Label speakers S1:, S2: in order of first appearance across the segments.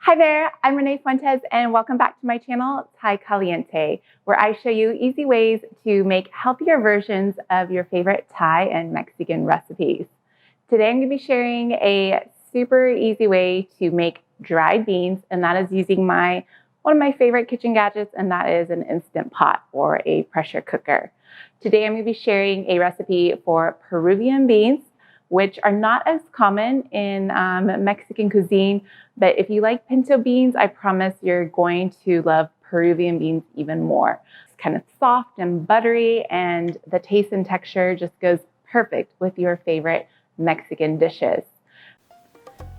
S1: Hi there, I'm Renee Fuentes and welcome back to my channel, Thai Caliente, where I show you easy ways to make healthier versions of your favorite Thai and Mexican recipes. Today I'm going to be sharing a super easy way to make dried beans, and that is using one of my favorite kitchen gadgets, and that is an Instant Pot or a pressure cooker. Today I'm going to be sharing a recipe for Peruvian beans, which are not as common in Mexican cuisine. But if you like pinto beans, I promise you're going to love Peruvian beans even more. It's kind of soft and buttery, and the taste and texture just goes perfect with your favorite Mexican dishes.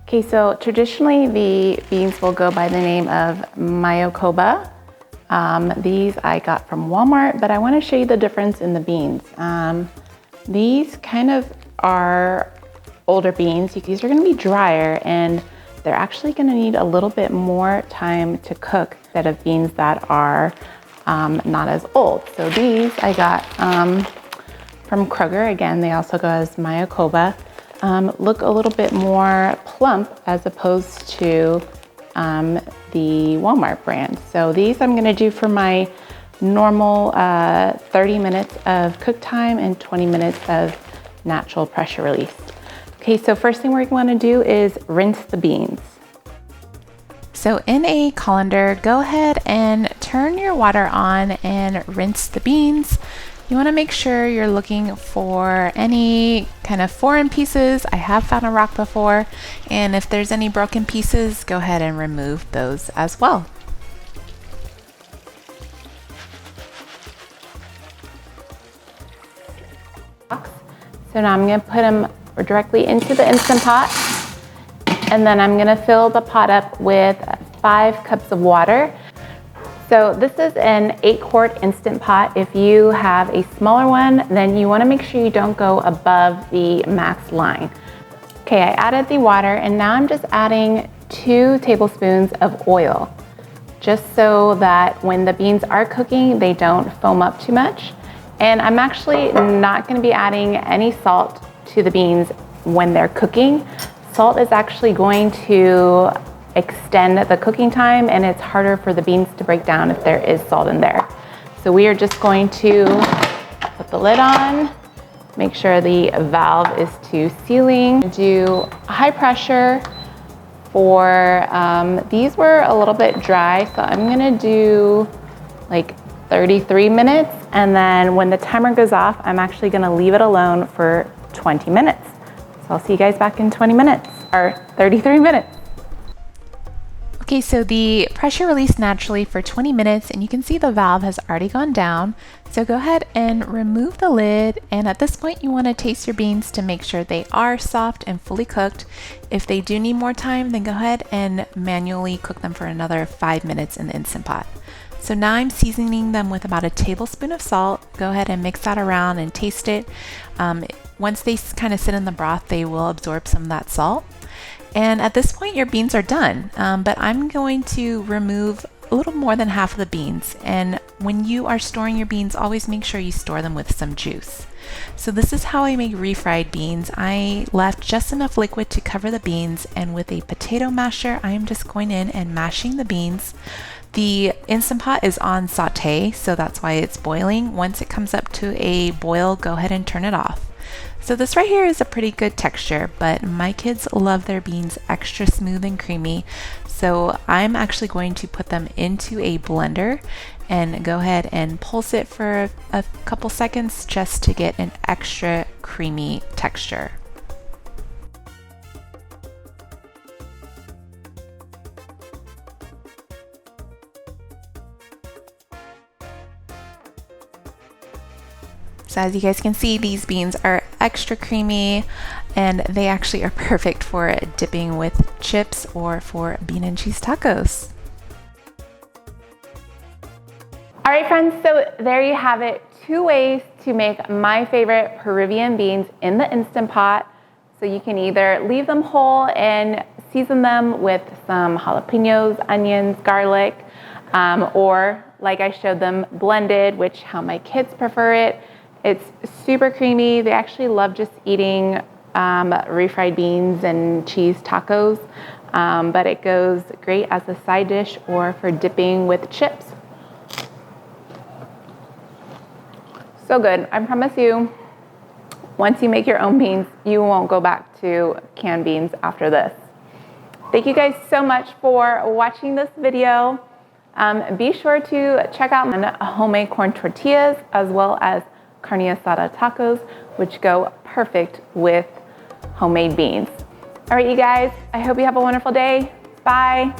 S1: Okay, so traditionally the beans will go by the name of Mayocoba. These I got from Walmart, but I want to show you the difference in the beans. These kind of are older beans. These are going to be drier, and they're actually going to need a little bit more time to cook instead of beans that are not as old. So these I got from Kroger. Again, they also go as Mayocoba. Look a little bit more plump as opposed to the Walmart brand. So these I'm going to do for my normal 30 minutes of cook time and 20 minutes of natural pressure release. Okay, so first thing we're going to do is rinse the beans. So in a colander, go ahead and turn your water on and rinse the beans. You want to make sure you're looking for any kind of foreign pieces. I have found a rock before, and if there's any broken pieces, go ahead and remove those as well. So now I'm going to put them directly into the Instant Pot, and then I'm going to fill the pot up with 5 cups of water. So this is an 8-quart Instant Pot. If you have a smaller one, then you want to make sure you don't go above the max line. Okay, I added the water, and now I'm just adding 2 tablespoons of oil, just so that when the beans are cooking, they don't foam up too much. And I'm actually not going to be adding any salt to the beans when they're cooking. Salt is actually going to extend the cooking time, and it's harder for the beans to break down if there is salt in there. So we are just going to put the lid on, make sure the valve is to sealing. Do high pressure for, these were a little bit dry, so I'm gonna do like 33 minutes, and then when the timer goes off, I'm actually gonna leave it alone for 20 minutes. So I'll see you guys back in 20 minutes, or 33 minutes. Okay, so the pressure released naturally for 20 minutes, and you can see the valve has already gone down. So go ahead and remove the lid, and at this point you want to taste your beans to make sure they are soft and fully cooked. If they do need more time, then go ahead and manually cook them for another 5 minutes in the Instant Pot. So now I'm seasoning them with about a tablespoon of salt. Go ahead and mix that around and taste it. Once they kind of sit in the broth, they will absorb some of that salt. And at this point, your beans are done, but I'm going to remove a little more than half of the beans. And when you are storing your beans, always make sure you store them with some juice. So this is how I make refried beans. I left just enough liquid to cover the beans, and with a potato masher, I am just going in and mashing the beans. The Instant Pot is on saute, so that's why it's boiling. Once it comes up to a boil, go ahead and turn it off. So this right here is a pretty good texture, but my kids love their beans extra smooth and creamy. So I'm actually going to put them into a blender and go ahead and pulse it for a couple seconds just to get an extra creamy texture. So as you guys can see, these beans are extra creamy, and they actually are perfect for dipping with chips or for bean and cheese tacos. All right, friends, so there you have it. 2 ways to make my favorite Peruvian beans in the Instant Pot. So you can either leave them whole and season them with some jalapenos, onions, garlic, or like I showed them, blended, which how my kids prefer it. It's super creamy. They actually love just eating refried beans and cheese tacos. but it goes great as a side dish or for dipping with chips. So good. I promise you, once you make your own beans, you won't go back to canned beans after this. Thank you guys so much for watching this video. Be sure to check out my homemade corn tortillas as well as carne asada tacos, which go perfect with homemade beans. All right, you guys, I hope you have a wonderful day. Bye.